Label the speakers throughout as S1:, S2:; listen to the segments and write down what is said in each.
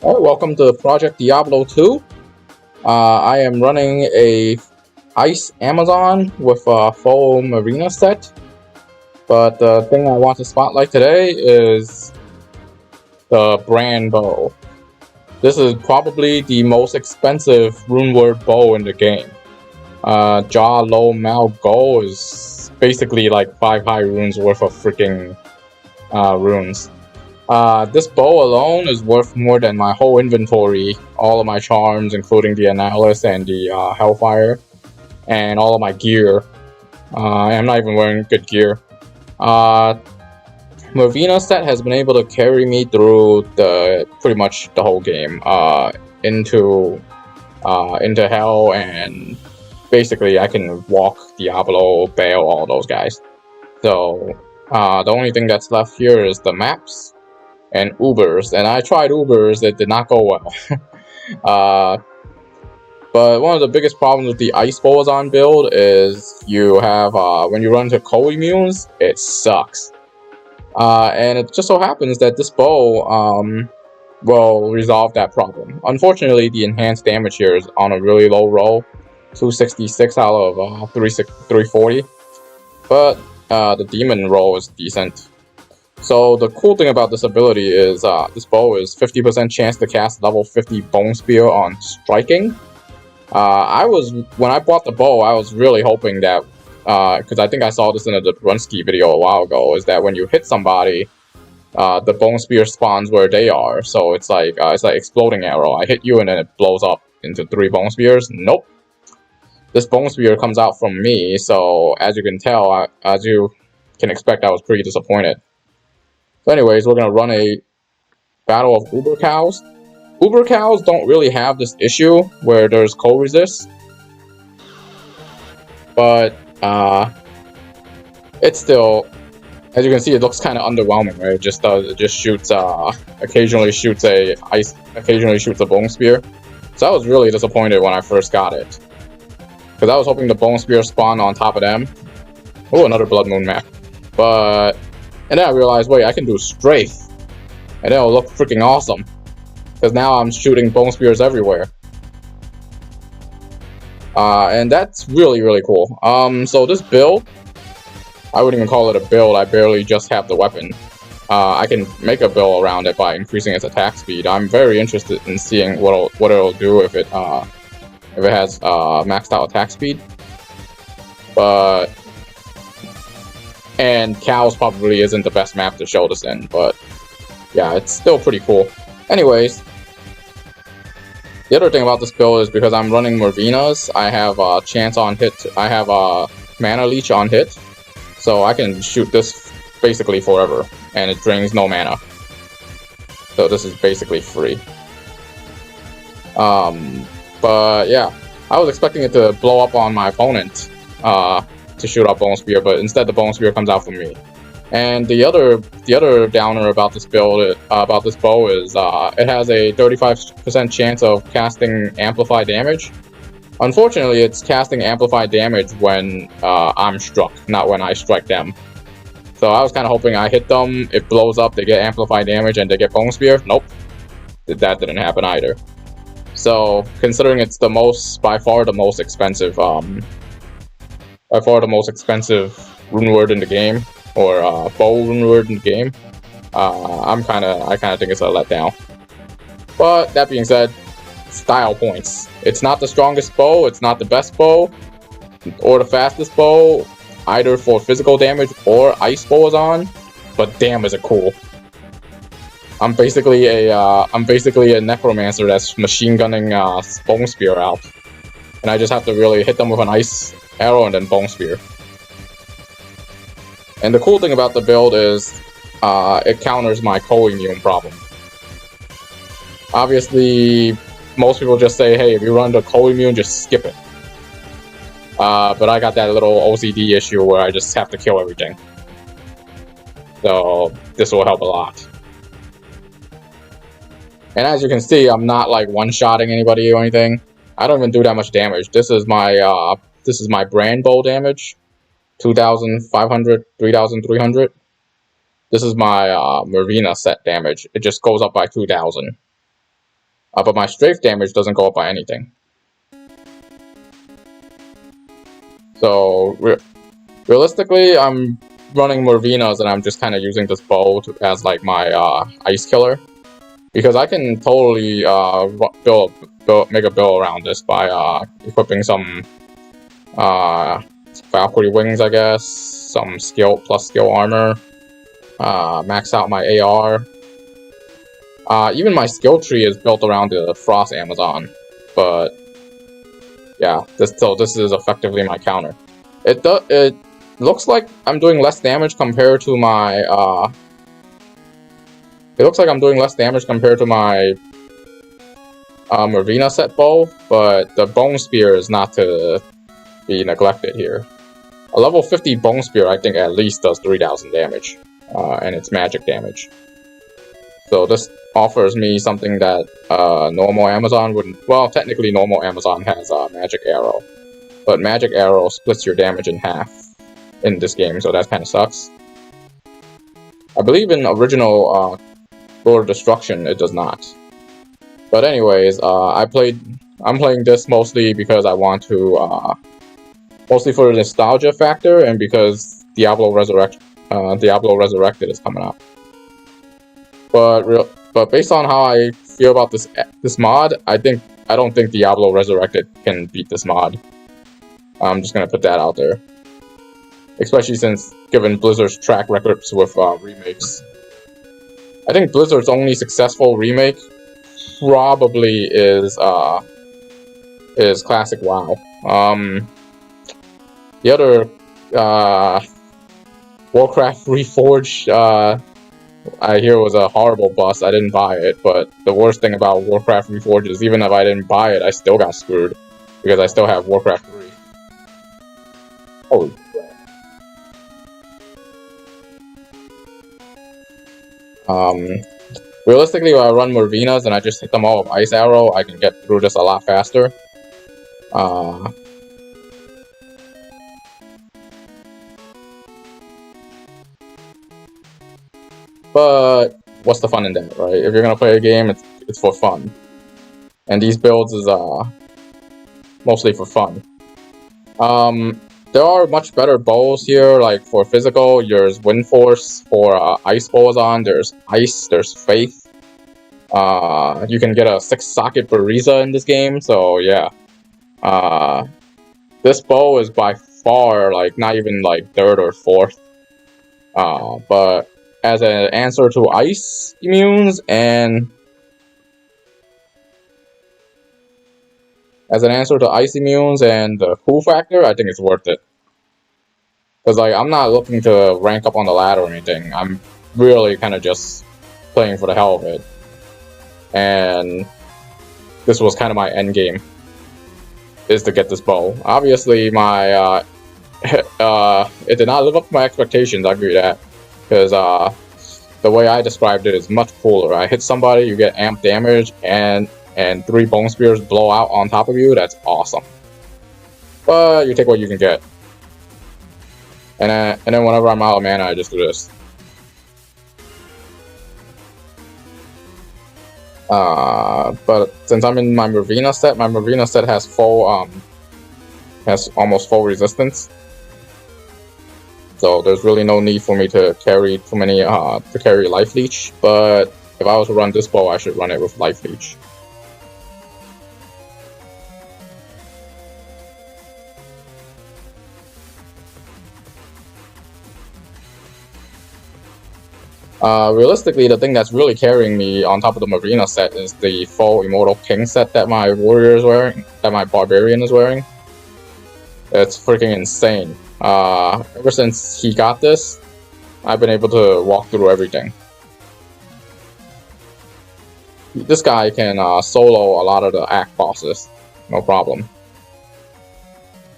S1: Oh, welcome to Project Diablo 2. I am running a Ice Amazon with a full marina set. But the thing I want to spotlight today is the brand bow. This is probably the most expensive runeword bow in the game. Jaw Low Mal Go is basically like 5 high runes worth of freaking runes. This bow alone is worth more than my whole inventory, all of my charms, including the Annihilus and the Hellfire, and all of my gear. I'm not even wearing good gear. Movina set has been able to carry me through pretty much the whole game, into hell, and basically I can walk Diablo, Baal, all those guys. So the only thing that's left here is the maps and Ubers, and I tried Ubers, it did not go well. But one of the biggest problems with the Ice bowazon build is you have, when you run into cold immunes, it sucks. And it just so happens that this bow will resolve that problem. Unfortunately, the enhanced damage here is on a really low roll, 266 out of 340, but the demon roll is decent. So the cool thing about this ability is this bow is 50% chance to cast level 50 Bone Spear on striking. When I bought the bow, I was really hoping that, because I think I saw this in a Brunsky video a while ago, is that when you hit somebody, the Bone Spear spawns where they are. So it's like exploding arrow. I hit you and then it blows up into 3 Bone Spears. Nope. This Bone Spear comes out from me, so as you can tell, as you can expect, I was pretty disappointed. So anyways, we're going to run a battle of Uber Cows. Uber Cows don't really have this issue where there's cold resist. But it's still, as you can see, it looks kind of underwhelming, right? It just shoots, occasionally shoots a Bone Spear. So I was really disappointed when I first got it, because I was hoping the Bone Spear spawned on top of them. Oh, another Blood Moon map. And then I realized, wait, I can do Strafe, and it'll look freaking awesome, because now I'm shooting Bone Spears everywhere. And that's really, really cool. So this build, I wouldn't even call it a build, I barely just have the weapon. I can make a build around it by increasing its attack speed. I'm very interested in seeing what it'll do if it has maxed out attack speed. And Cows probably isn't the best map to show this in, but yeah, it's still pretty cool. Anyways, the other thing about this build is because I'm running Mervinas, I have a chance on hit. I have a mana leech on hit, so I can shoot this basically forever, and it drains no mana. So this is basically free. But yeah, I was expecting it to blow up on my opponent, to shoot out Bone Spear, but instead the Bone Spear comes out from me. And the other downer about this build, about this bow, is it has a 35% chance of casting amplified damage. Unfortunately, it's casting amplified damage when I'm struck, not when I strike them. So I was kind of hoping I hit them, it blows up, they get amplified damage, and they get Bone Spear. Nope, that didn't happen either. So considering it's by far the most expensive runeword in the game, or bow runeword in the game, I kind of think it's a letdown. But that being said, style points. It's not the strongest bow, it's not the best bow, or the fastest bow, either for physical damage or Ice bowazon, but damn is it cool. I'm basically a necromancer that's machine gunning Bone Spear out, and I just have to really hit them with an Ice arrow and then Bone Spear. And the cool thing about the build is it counters my cold immune problem. Obviously, most people just say, hey, if you run the cold immune, just skip it. But I got that little OCD issue where I just have to kill everything. So this will help a lot. And as you can see, I'm not like one-shotting anybody or anything. I don't even do that much damage. This is my brand bow damage. 2,500, 3,300. This is my Marina set damage. It just goes up by 2,000. but my strafe damage doesn't go up by anything. So realistically, I'm running Mervinas and I'm just kind of using this bow as like my ice killer, because I can totally make a build around this by equipping some Valkyrie wings, I guess, some skill armor, max out my AR. Even my skill tree is built around the Frost Amazon, but yeah, this is effectively my counter. It looks like I'm doing less damage compared to my Mervina set bow, but the Bone Spear is not to be neglected here. A level 50 Bone Spear, I think, at least does 3,000 damage, and it's magic damage. So this offers me something that normal Amazon wouldn't. Well, technically, normal Amazon has Magic Arrow, but Magic Arrow splits your damage in half in this game, so that kind of sucks. I believe in original Lord of Destruction, it does not. But anyways, I'm playing this mostly because I want to, mostly for the nostalgia factor, and because Diablo Resurrected is coming out. But based on how I feel about this mod, I don't think Diablo Resurrected can beat this mod. I'm just gonna put that out there, especially since given Blizzard's track records with remakes. I think Blizzard's only successful remake probably is Classic WoW. The other Warcraft Reforged, I hear was a horrible bust. I didn't buy it, but the worst thing about Warcraft Reforged is even if I didn't buy it, I still got screwed because I still have Warcraft 3. Holy crap. Realistically, when I run Mervinas and I just hit them all with Ice Arrow, I can get through this a lot faster. But what's the fun in that, right? If you're gonna play a game, it's for fun. And these builds is mostly for fun. There are much better bows here, like for physical, there's Wind Force. For Ice bowazon, there's Ice, there's Faith. You can get a 6-socket Bariza in this game, so yeah. This bow is by far, like, not even, like, 3rd or 4th. But as an answer to Ice immunes and the cool factor, I think it's worth it. Because, like, I'm not looking to rank up on the ladder or anything. I'm really kind of just playing for the hell of it. And this was kind of my end game, is to get this bow. Obviously, my it did not live up to my expectations, I agree with that. Because the way I described it is much cooler. I hit somebody, you get amp damage, and 3 Bone Spears blow out on top of you. That's awesome. But you take what you can get. And then whenever I'm out of mana, I just do this. But since I'm in my Mervina set has almost full resistance. So there's really no need for me to carry too many to carry Life Leech. But if I was to run this bow, I should run it with Life Leech. Realistically, the thing that's really carrying me on top of the Marina set is the full Immortal King set that my warrior is wearing, that my barbarian is wearing. It's freaking insane. Ever since he got this, I've been able to walk through everything. This guy can solo a lot of the ACT bosses, no problem.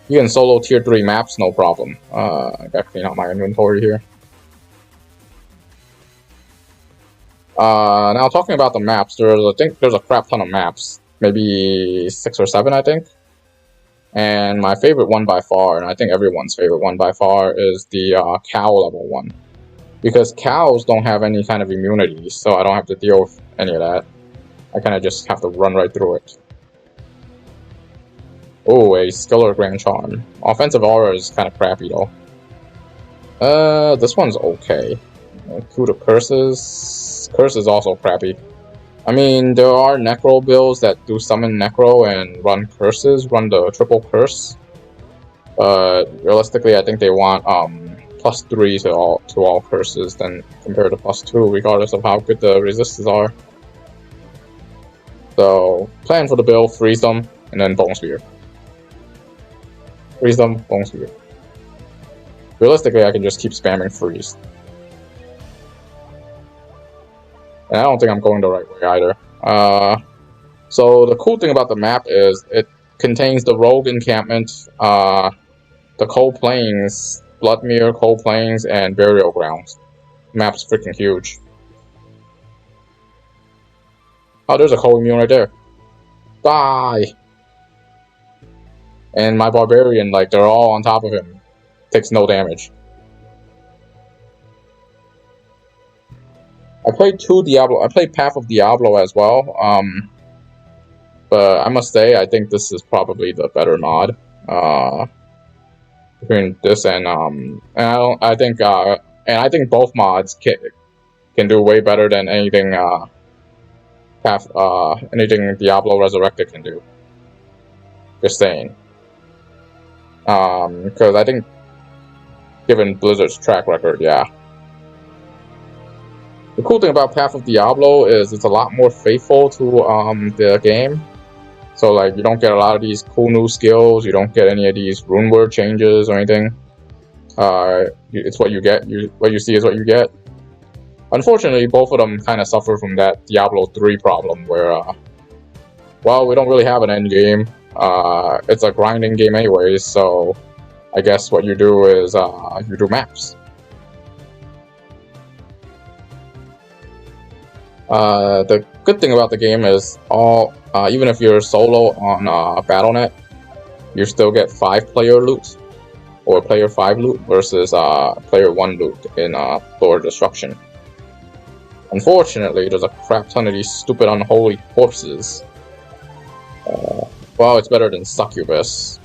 S1: You can solo tier 3 maps, no problem. I gotta clean out my inventory here. Now talking about the maps, I think there's a crap ton of maps. Maybe 6 or 7, I think. And my favorite one by far, and I think everyone's favorite one by far, is the cow level one. Because cows don't have any kind of immunity, so I don't have to deal with any of that. I kind of just have to run right through it. Oh, a Skiller Grand Charm. Offensive aura is kind of crappy though. This one's okay. Coup to Curses. Curse is also crappy. I mean, there are Necro builds that do summon Necro and run Curses, run the triple Curse. But realistically, I think they want +3 to all curses than compared to +2, regardless of how good the resists are. So plan for the build, freeze them, and then Bone Spear. Freeze them, Bone Spear. Realistically, I can just keep spamming freeze. And I don't think I'm going the right way either. So the cool thing about the map is it contains the Rogue encampment, the Cold Plains, Bloodmere, Cold Plains, and Burial Grounds. The map's freaking huge. Oh, there's a Cold Immune right there. Die! And my Barbarian, like, they're all on top of him. Takes no damage. I played I played Path of Diablo as well. But I must say, I think this is probably the better mod. Between this and I think both mods can do way better than anything anything Diablo Resurrected can do. Just saying. Because I think, given Blizzard's track record, yeah. The cool thing about Path of Diablo is it's a lot more faithful to the game. So like you don't get a lot of these cool new skills, you don't get any of these rune word changes or anything. It's what you get. What you see is what you get. Unfortunately, both of them kind of suffer from that Diablo 3 problem where, well, we don't really have an end game. It's a grinding game anyways, so I guess what you do is you do maps. The good thing about the game is even if you're solo on Battle.net, you still get 5-player loot or player 5 loot versus player 1 loot in Floor Destruction. Unfortunately, there's a crap ton of these stupid unholy corpses. Well, it's better than Succubus.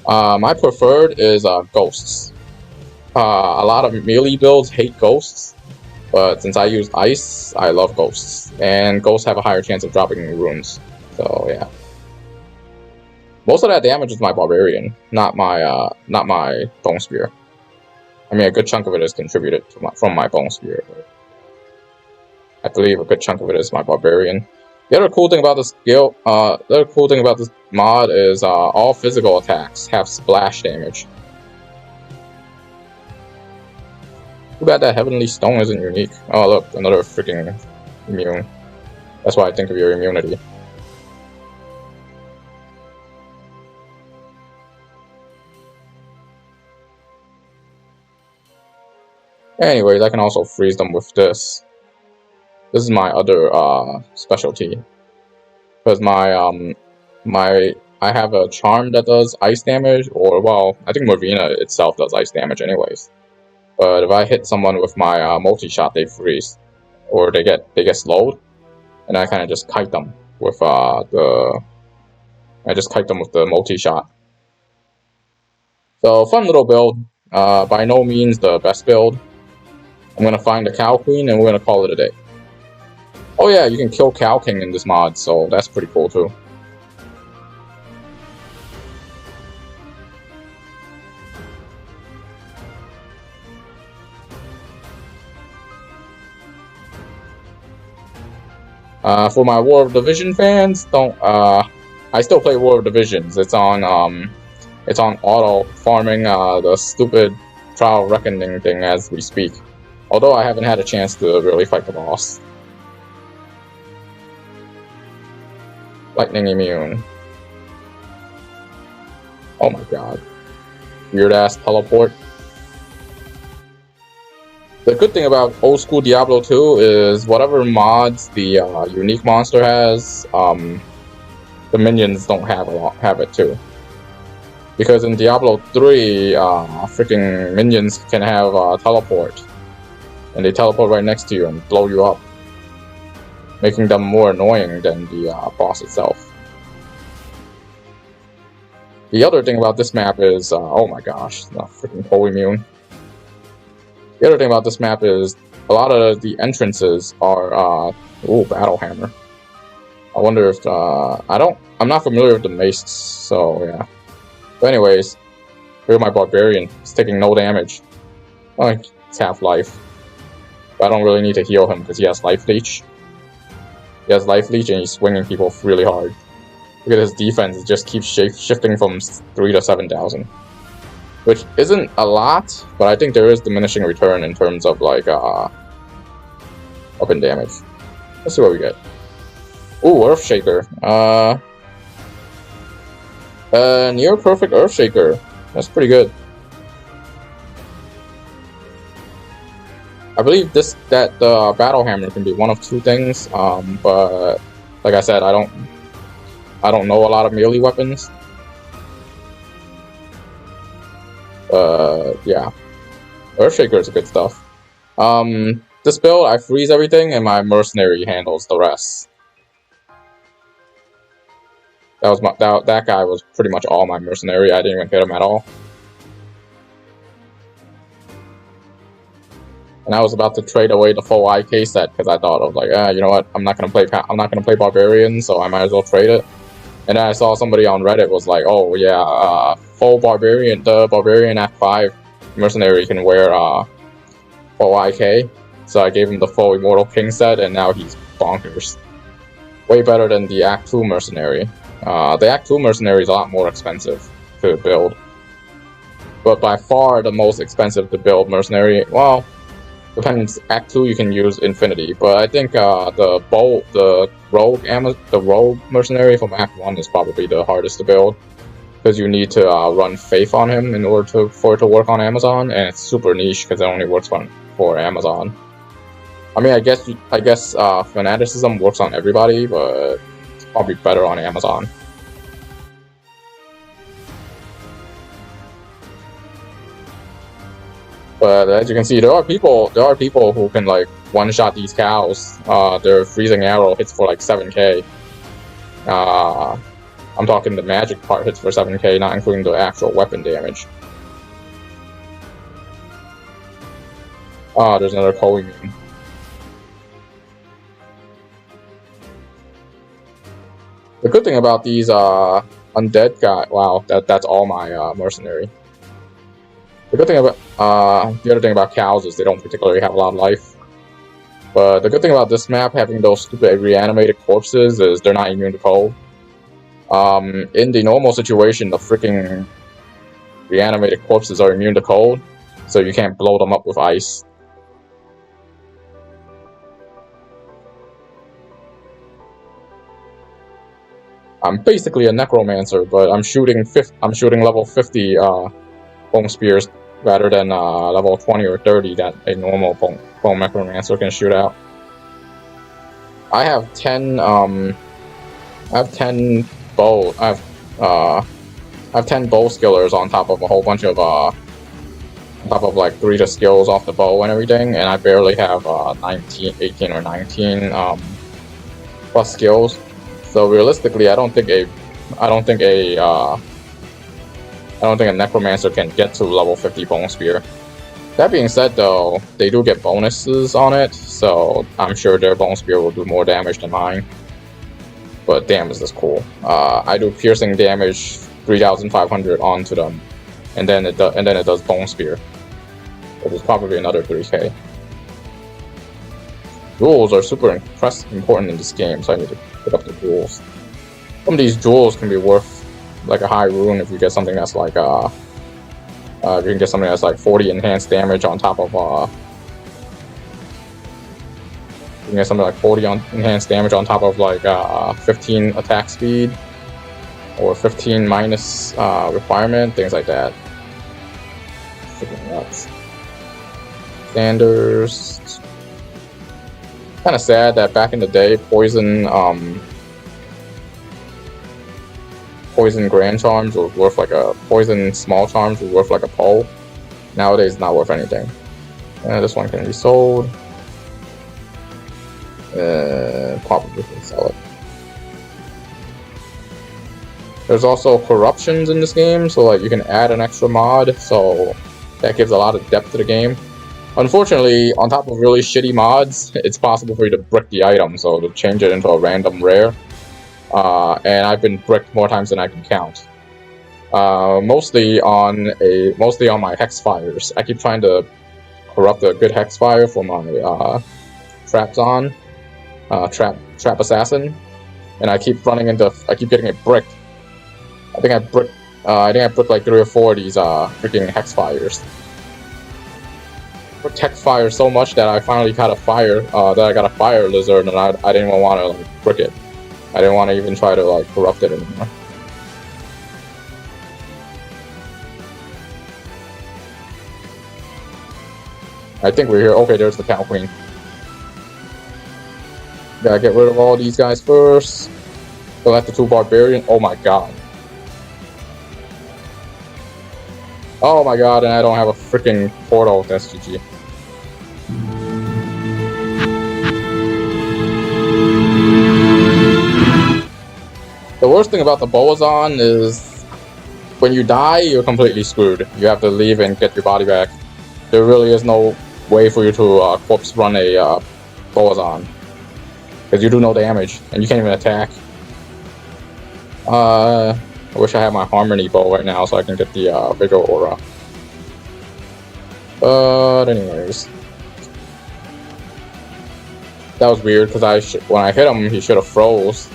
S1: My preferred is Ghosts. A lot of melee builds hate Ghosts, but since I use Ice, I love Ghosts. And Ghosts have a higher chance of dropping runes, so yeah. Most of that damage is my Barbarian, not my Bone Spear. I mean, a good chunk of it is contributed from my Bone Spear, but I believe a good chunk of it is my Barbarian. The other cool thing about this mod is all physical attacks have splash damage. Too bad that Heavenly Stone isn't unique. Oh look, another freaking immune. That's why I think of your immunity. Anyways, I can also freeze them with this. This is my other specialty, because I have a charm that does ice damage, or well, I think Morvina itself does ice damage anyways. But if I hit someone with my multi-shot, they freeze, or they get slowed, and I kind of just kite them with the multi-shot. So fun little build. By no means the best build. I'm gonna find the Cow Queen and we're gonna call it a day. Oh yeah, you can kill Cow King in this mod, so that's pretty cool too. For my War of Division fans, I still play War of Divisions. It's on auto farming the stupid Trial Reckoning thing as we speak. Although I haven't had a chance to really fight the boss. Lightning immune. Oh my god. Weird ass teleport. The good thing about old school Diablo 2 is whatever mods the unique monster has, the minions don't have it too. Because in Diablo 3, freaking minions can have teleport. And they teleport right next to you and blow you up. making them more annoying than the boss itself. The other thing about this map is, oh my gosh, not freaking cold immune. The other thing about this map is a lot of the entrances are, ooh, battle hammer. I wonder if, I'm not familiar with the mace, so yeah. But anyways, here's my barbarian. He's taking no damage. Oh, it's half life. But I don't really need to heal him because he has life leech. He has life leech and he's swinging people really hard. Look at his defense, it just keeps shifting from 3 to 7,000. Which isn't a lot, but I think there is diminishing return in terms of like up in damage. Let's see what we get. Ooh, Earthshaker. Near perfect Earthshaker. That's pretty good. I believe that the battle hammer can be one of two things. But like I said, I don't know a lot of melee weapons. Yeah. Earthshaker is good stuff. This build, I freeze everything and my mercenary handles the rest. That was that guy was pretty much all my mercenary. I didn't even hit him at all. And I was about to trade away the full IK set because I thought I was like, you know what? I'm not gonna play barbarian, so I might as well trade it. And then I saw somebody on Reddit was like, oh yeah, full barbarian, the barbarian Act 5 mercenary can wear full IK. So I gave him the full Immortal King set, and now he's bonkers. Way better than the Act 2 mercenary. The Act 2 mercenary is a lot more expensive to build. But by far the most expensive to build mercenary, well, depends. Act 2 you can use Infinity, but I think the rogue mercenary from Act 1 is probably the hardest to build. Because you need to run Faith on him in order for it to work on Amazon, and it's super niche because it only works for Amazon. I mean, I guess Fanaticism works on everybody, but it's probably better on Amazon. But as you can see, there are people who can like one-shot these cows. Their freezing arrow hits for like 7k. I'm talking the magic part hits for 7k, not including the actual weapon damage. There's another cold immune. The good thing about these undead guys, wow, that's all my mercenary. The good thing about the other thing about cows is they don't particularly have a lot of life. But the good thing about this map having those stupid reanimated corpses is they're not immune to cold. In the normal situation, the freaking reanimated corpses are immune to cold, so you can't blow them up with ice. I'm basically a necromancer, but I'm shooting level 50 bone spears rather than level 20 or 30 that a normal bone necromancer can shoot out. I have 10 bow. I have 10 bow skillers on top of a whole bunch of on top of like 3 skills off the bow and everything, and I barely have 18 or 19 plus skills. So realistically, I don't think a necromancer can get to level 50 bone spear. That being said, though, they do get bonuses on it, so I'm sure their bone spear will do more damage than mine. But damn, is this cool! I do piercing damage 3,500 onto them, and then it does bone spear, which is probably another 3k. Jewels are super important in this game, so I need to pick up the jewels. Some of these jewels can be worth like a high rune if you get something that's like you can get something that's like 40 enhanced damage on top of you can get something like 40 enhanced damage on top of like 15 attack speed or 15 minus requirement, things like that. Freaking nuts. Sanders. Kind of sad that back in the day, poison grand charms was worth like poison small charms was worth like a pole. Nowadays, it's not worth anything. This one can be sold. Probably can sell it. There's also corruptions in this game, so like you can add an extra mod, so that gives a lot of depth to the game. Unfortunately, on top of really shitty mods, it's possible for you to brick the item, so to change it into a random rare. And I've been bricked more times than I can count. Mostly on my hex fires. I keep trying to corrupt a good hex fire for my trap assassin, and I keep getting it bricked. I think I bricked like 3 or 4 of these freaking hex fires. Bricked hex fire so much that I finally got a fire lizard, and I didn't even want to like brick it. I didn't want to even try to like corrupt it anymore. I think we're here. Okay, there's the Cow Queen. Gotta get rid of all these guys first. Select the 2 barbarian. Oh my god. Oh my god, and I don't have a freaking portal with SGG. The worst thing about the bowazon is when you die, you're completely screwed. You have to leave and get your body back. There really is no way for you to corpse run a bowazon, because you do no damage and you can't even attack. I wish I had my harmony bow right now so I can get the bigger aura. But anyways, that was weird because when I hit him, he should have froze.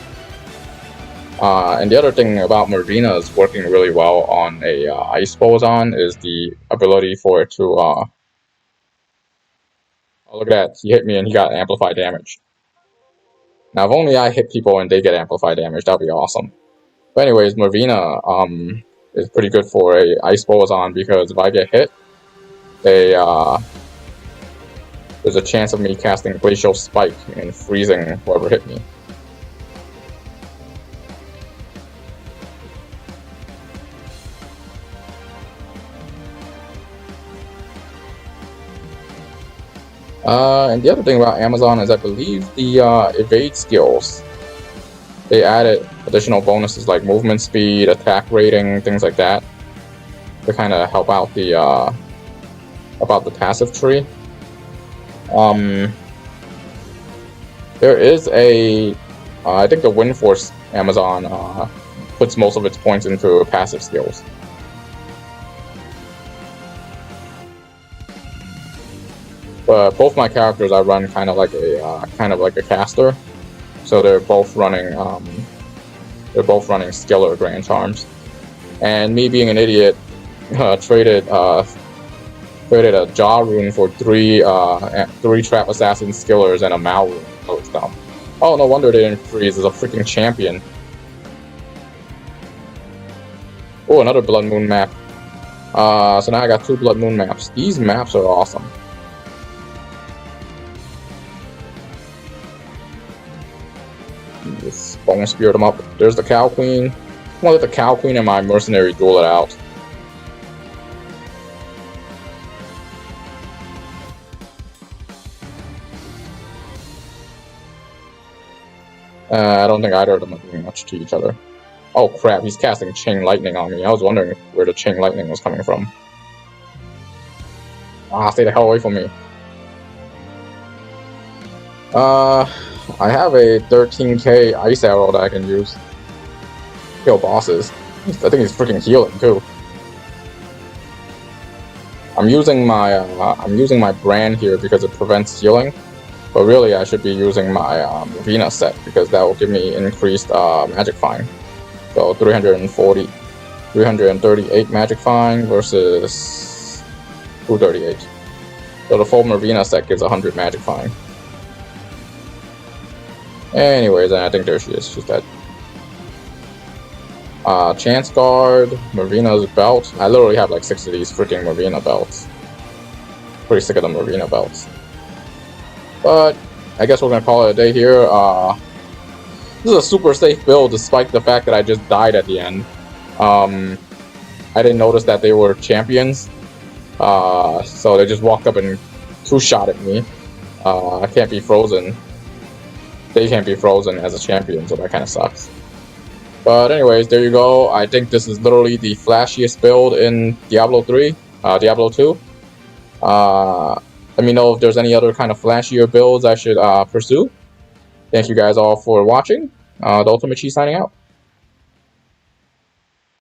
S1: And the other thing about Marina is working really well on a ice bowazon is the ability for it to. Oh, look at that! He hit me and he got amplified damage. Now, if only I hit people and they get amplified damage, that'd be awesome. But anyways, Marina is pretty good for a ice bowazon because if I get hit, there's a chance of me casting Glacial Spike and freezing whoever hit me. And the other thing about Amazon is I believe the evade skills, they added additional bonuses like movement speed, attack rating, things like that to kind of help out the passive tree. There is I think the Wind Force Amazon puts most of its points into passive skills. But both my characters I run kind of like a caster, so they're both running Skiller Grand Charms. And me being an idiot, traded a Jaw rune for 3 Trap Assassin Skillers and a Mal rune. Oh, it's dumb. Oh, no wonder they didn't freeze. It's a freaking champion. Oh, another Blood Moon map. So now I got 2 Blood Moon maps. These maps are awesome. Just bone spear them up. There's the Cow Queen. I'm gonna let the Cow Queen and my mercenary duel it out. I don't think either of them are doing much to each other. Oh crap, he's casting Chain Lightning on me. I was wondering where the Chain Lightning was coming from. Ah, stay the hell away from me. I have a 13k Ice Arrow that I can use. Kill bosses. I think he's freaking healing too. I'm using my brand here because it prevents healing. But really, I should be using my Ravina set because that will give me increased Magic Fine. So 338 Magic Fine versus 238. So the full Marina set gives 100 Magic Fine. Anyways, I think there she is. She's dead. Chance Guard, Marina's belt. I literally have like 6 of these freaking Marina belts. Pretty sick of the Marina belts. But I guess we're gonna call it a day here. This is a super safe build despite the fact that I just died at the end. I didn't notice that they were champions. So they just walked up and 2-shot at me. I can't be frozen. they can't be frozen as a champion, so that kind of sucks. But anyways, there you go. I think this is literally the flashiest build in Diablo 3, Diablo 2. Let me know if there's any other kind of flashier builds I should pursue. Thank you guys all for watching. The Ultimate Chi signing out.